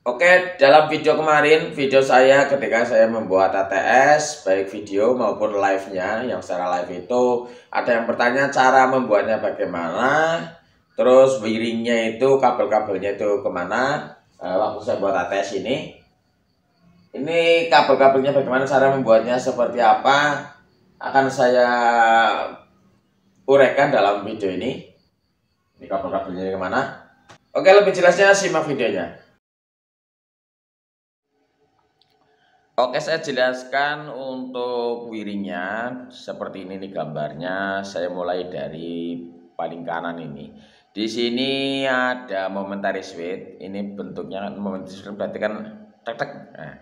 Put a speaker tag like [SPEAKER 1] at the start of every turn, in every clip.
[SPEAKER 1] Oke, dalam video kemarin, video saya ketika saya membuat ATS, baik video maupun live-nya, yang secara live itu ada yang bertanya cara membuatnya bagaimana, terus wiringnya itu, kabel-kabelnya itu kemana, waktu saya buat ATS ini kabel-kabelnya bagaimana, cara membuatnya seperti apa, akan saya uraikan dalam video ini kabel-kabelnya kemana. Oke, lebih jelasnya simak videonya. Oke, saya jelaskan untuk wiringnya seperti ini nih gambarnya. Saya mulai dari paling kanan ini. Di sini ada momentary switch. Ini bentuknya momentary switch berarti kan tek tek. Nah,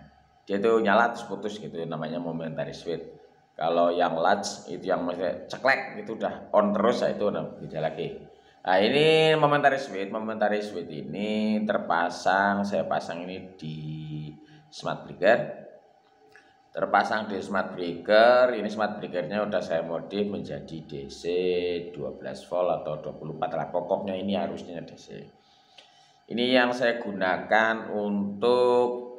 [SPEAKER 1] dia itu nyala terus putus gitu, namanya momentary switch. Kalau yang latch itu yang masih ceklek itu udah on terus, itu udah beda lagi. Nah, ini momentary switch. Momentary switch ini terpasang, saya pasang ini di smart breaker. Terpasang di smart breaker. Ini smart breakernya udah saya modif menjadi DC 12 volt atau 24 lah, pokoknya ini harusnya DC. Ini yang saya gunakan untuk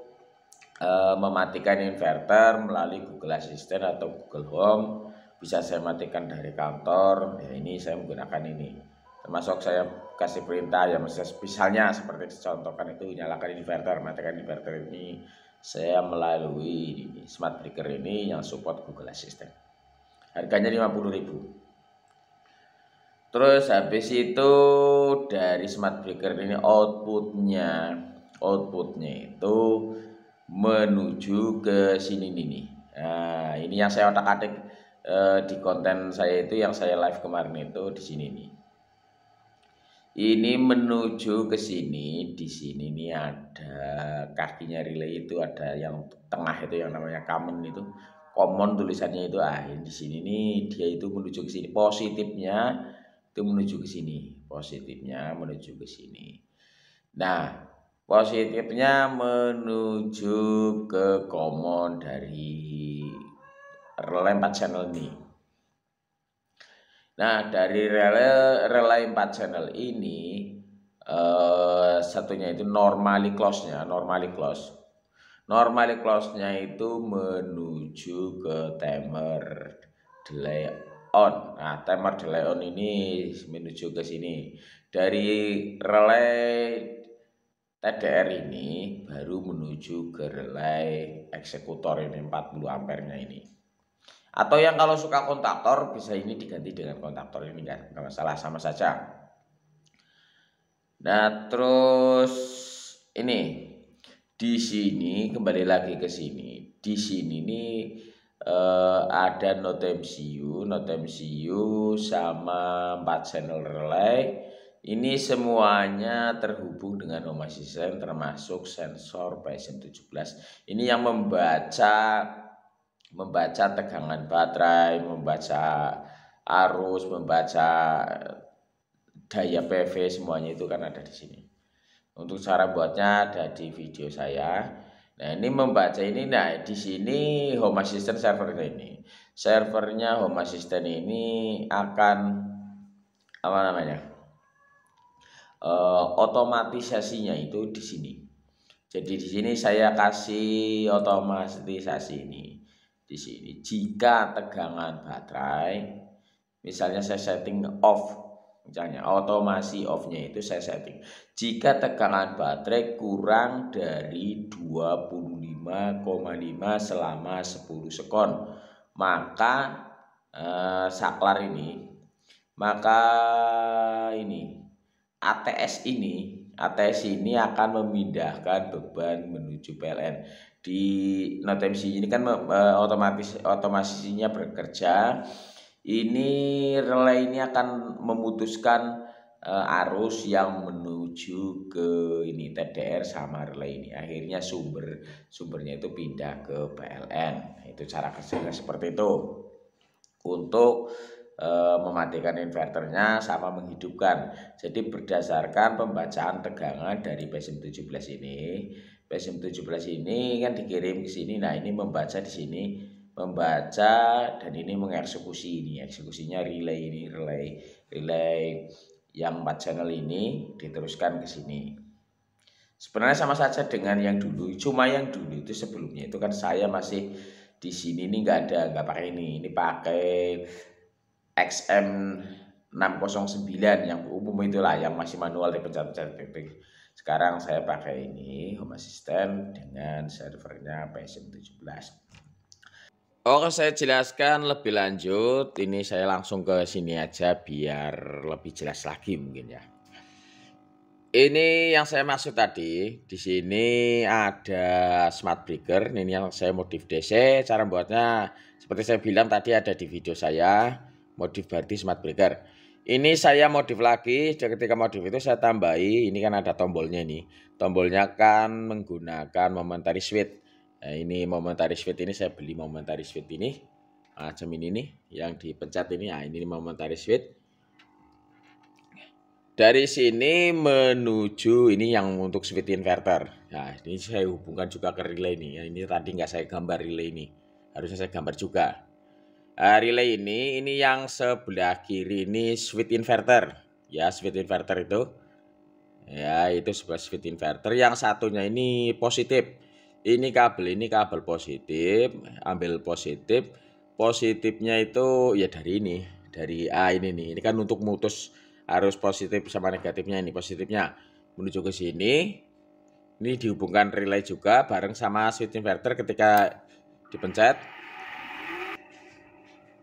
[SPEAKER 1] mematikan inverter melalui Google Assistant atau Google Home. Bisa saya matikan dari kantor ya, ini saya menggunakan ini. Termasuk saya kasih perintah ya, misalnya seperti contohkan itu, nyalakan inverter, matikan inverter, ini saya melalui ini, smart breaker ini yang support Google Assistant. Harganya 50.000. Terus habis itu dari smart breaker ini outputnya itu menuju ke sini nih. Nah, ini yang saya otak-atik di konten saya itu, yang saya live kemarin itu di sini nih. Ini menuju ke sini. Di sini nih ada kakinya relay, itu ada yang tengah itu yang namanya common itu. Common tulisannya itu, di sini nih dia itu menuju ke sini. Positifnya itu menuju ke sini. Positifnya menuju ke sini. Nah, positifnya menuju ke common dari relay 4 channel ini. Nah, dari relay 4 channel ini satunya itu normally close-nya, normally close-nya itu menuju ke timer delay on. Nah, timer delay on ini menuju ke sini. Dari relay TDR ini baru menuju ke relay eksekutor ini 40 ampernya ini. Atau yang kalau suka kontaktor bisa ini diganti dengan kontaktor ini, kan nggak masalah, sama saja. Nah, terus ini di sini kembali lagi ke sini. Di sini nih ada node MCU sama 4 channel relay. Ini semuanya terhubung dengan home assistant termasuk sensor PSM17. Ini yang membaca tegangan baterai, membaca arus, membaca daya PV, semuanya itu kan ada di sini. Untuk cara buatnya ada di video saya. Nah, ini membaca ini, nah di sini home assistant servernya ini. Servernya home assistant ini akan apa namanya? Otomatisasinya itu di sini. Jadi di sini saya kasih otomatisasi ini. Di sini jika tegangan baterai, misalnya saya setting off, misalnya otomasi off-nya itu saya setting jika tegangan baterai kurang dari 25,5 selama 10 sekon, maka saklar ini, maka ini ATS ini akan memindahkan beban menuju PLN. Di Note MC ini kan otomasinya bekerja. Ini relay ini akan memutuskan arus yang menuju ke ini TDR sama relay ini. Akhirnya sumbernya itu pindah ke PLN. Nah, itu cara kerjanya seperti itu. Untuk mematikan inverternya sama menghidupkan. Jadi berdasarkan pembacaan tegangan dari PSM17 ini. PSM17 ini kan dikirim ke sini. Nah, ini membaca di sini, membaca dan ini mengeksekusi ini. Eksekusinya relay yang 4 channel ini diteruskan ke sini. Sebenarnya sama saja dengan yang dulu, cuma yang dulu itu sebelumnya itu kan saya masih di sini ini nggak pakai ini pakai XM 609 yang umum itulah yang masih manual dipencet-pencet titik. Sekarang saya pakai ini Home Assistant dengan servernya PSM17. Oke, saya jelaskan lebih lanjut. Ini saya langsung ke sini aja biar lebih jelas lagi mungkin ya. Ini yang saya maksud tadi, di sini ada smart breaker. Ini yang saya modif DC. Cara membuatnya seperti saya bilang tadi ada di video saya, modif berarti smart breaker. Ini saya modif lagi. Ketika modif itu saya tambahi. Ini kan ada tombolnya ini. Tombolnya kan menggunakan momentary switch. Nah, ini momentary switch ini saya beli momentary switch ini. Macam ini nih, yang dipencet ini. Nah, ini momentary switch. Dari sini menuju ini yang untuk switch inverter. Nah, ini saya hubungkan juga ke relay ini. Ini tadi nggak saya gambar relay ini. Harusnya saya gambar juga. Relay ini yang sebelah kiri ini switch inverter. Ya, switch inverter itu. Ya, itu sebelah switch inverter. Yang satunya ini positif. Ini kabel positif. Ambil positif. Positifnya itu ya dari ini. Dari A ini nih. Ini kan untuk mutus arus positif sama negatifnya. Ini positifnya menuju ke sini. Ini dihubungkan relay juga bareng sama switch inverter ketika dipencet.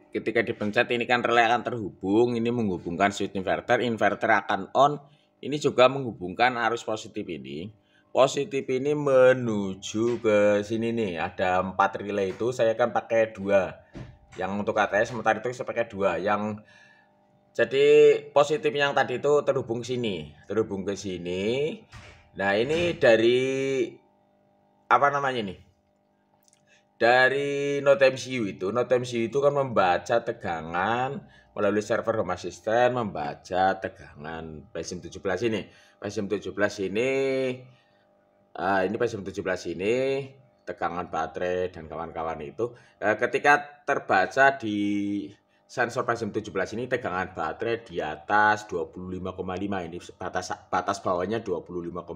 [SPEAKER 1] Ketika dipencet ini kan relay akan terhubung. Ini menghubungkan switch inverter. Inverter akan on. Ini juga menghubungkan arus positif ini. Positif ini menuju ke sini nih. Ada 4 relay itu. Saya kan pakai 2. Yang untuk ATS sementara itu saya pakai 2. Yang jadi positif yang tadi itu terhubung sini, terhubung ke sini. Nah, ini dari apa namanya nih? Dari Node MCU itu kan membaca tegangan melalui server Home Assistant, membaca tegangan PSM17 ini. PSM17 ini PSM17 ini tegangan baterai dan kawan-kawan itu. Ketika terbaca di sensor PSM17 ini tegangan baterai di atas 25,5, ini batas bawahnya 25,5.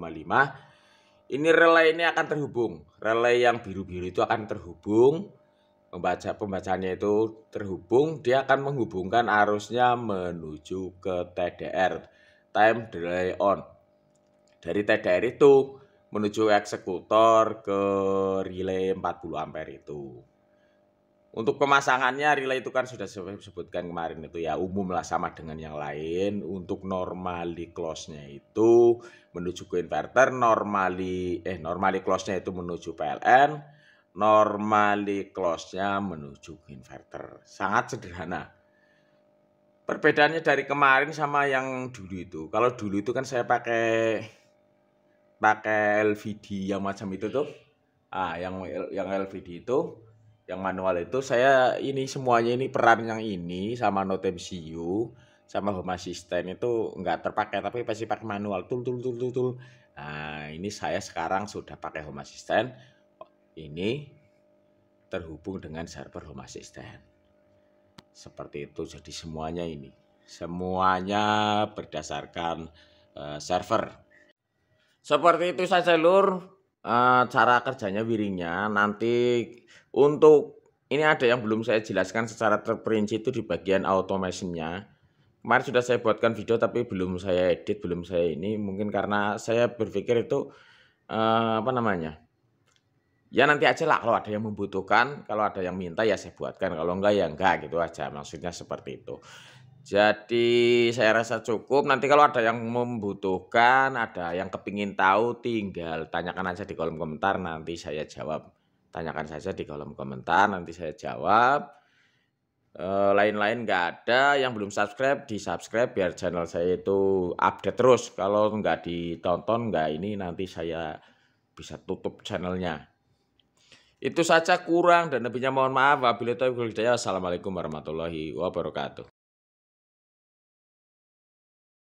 [SPEAKER 1] Ini relay ini akan terhubung. Relay yang biru-biru itu akan terhubung. Pembacaannya itu terhubung, dia akan menghubungkan arusnya menuju ke TDR, time delay on. Dari TDR itu menuju eksekutor ke relay 40 ampere itu. Untuk pemasangannya relay itu kan sudah saya sebutkan kemarin itu ya, umum lah sama dengan yang lain. Untuk normally close-nya itu menuju ke inverter, normally close-nya itu menuju PLN, normally close-nya menuju ke inverter. Sangat sederhana. Perbedaannya dari kemarin sama yang dulu itu. Kalau dulu itu kan saya pakai LVD yang macam itu tuh. Yang LVD itu, yang manual itu saya ini semuanya ini peran yang ini sama Node MCU sama Home Assistant itu enggak terpakai, tapi pasti pakai manual tul. Nah, ini saya sekarang sudah pakai Home Assistant. Ini terhubung dengan server Home Assistant. Seperti itu, jadi semuanya berdasarkan server. Seperti itu saja lur. Cara kerjanya wiringnya. Nanti untuk ini ada yang belum saya jelaskan secara terperinci itu di bagian automation-nya. Kemarin sudah saya buatkan video tapi belum saya edit, belum saya ini. Mungkin karena saya berpikir itu ya nanti aja lah, kalau ada yang membutuhkan, kalau ada yang minta ya saya buatkan, kalau enggak ya enggak, gitu aja. Maksudnya seperti itu. Jadi saya rasa cukup. Nanti kalau ada yang membutuhkan, ada yang kepingin tahu, tinggal tanyakan aja di kolom komentar, nanti saya jawab. Tanyakan saja di kolom komentar, nanti saya jawab. Lain-lain nggak ada. Yang belum subscribe, di subscribe biar channel saya itu update terus. Kalau nggak ditonton, nggak ini, nanti saya bisa tutup channelnya. Itu saja, kurang dan lebihnya mohon maaf. Wabillahi taufiq wal hidayah. Assalamualaikum warahmatullahi wabarakatuh.